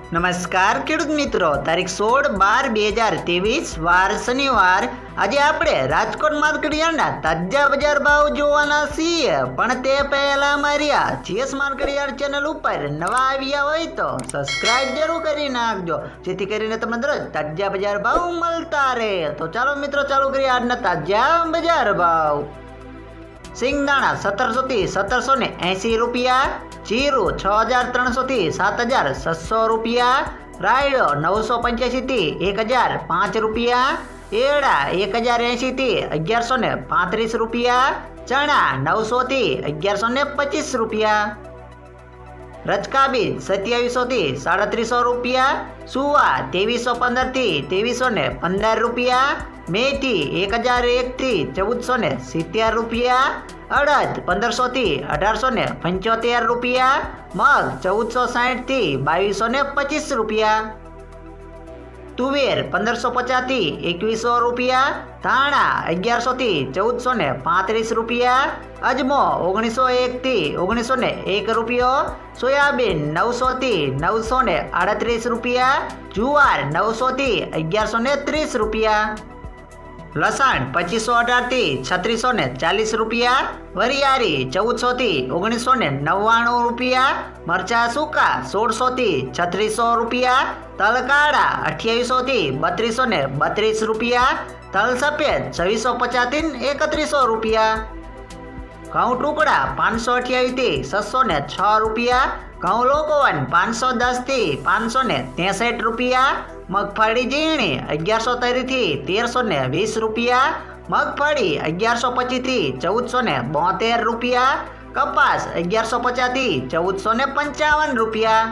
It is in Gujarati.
નમસ્કાર ખેડૂત મિત્રો, તારીખ 16/12/2023 વાર શનિવાર. આજે આપણે રાજકોટ માર્કેટ યાર્ડના તાજા બજાર ભાવ જોવાના છીએ. પણ તે પહેલા અમારી આ જીએસ માર્કેટ યાર્ડ ચેનલ ઉપર નવા આવ્યા હોય તો સબસ્ક્રાઇબ જરૂર કરી નાખજો, જેથી કરીને તમને દરરોજ તાજા બજાર ભાવ મળતા રહે. તો ચાલો મિત્રો, ચાલુ કરીએ આજના તાજા બજાર ભાવ. સિંગદાણા 1700 થી 1780 રૂપિયા, જીરું 6300 થી 7600 રૂપિયા, રાયડો 985 થી 1005 રૂપિયા, એરડા 1080 થી 1135 રૂપિયા, ચણા 900 થી 1125 રૂપિયા, રચકા બીજ 2700 થી 3700 રૂપિયા, સુવા 2315 થી 2315 રૂપિયા, મેથી 1001 થી 1470 રૂપિયા, અડદ 1500 થી 1875 રૂપિયા, મગ 1460 થી 2225 રૂપિયા, તુવેર 1550 થી 2100 રૂપિયા, ધાણા 1100 થી 1435 રૂપિયા, અજમો 1901 થી 1901 રૂપિયો, સોયાબીન 900 થી 938 રૂપિયા, જુવાર 900 થી 1130 રૂપિયા, લસણ 2518 થી 3640 રૂપિયા, વરિયાળી 1400 થી 1999 રૂપિયા, મરચા સૂકા 1600 થી 3600 રૂપિયા, તલ કાળા 2800 થી 3232 રૂપિયા, તલ સફેદ 2650 થી 3100 રૂપિયા, ઘઉં ટુકડા 528 થી 606 રૂપિયા, ઘઉં લોકવન 510 થી 563 રૂપિયા, મગફળી ઝીણી 1130 થી 1320 રૂપિયા, મગફળી 1125 થી 1472 રૂપિયા, કપાસ 1150 થી 1455 રૂપિયા.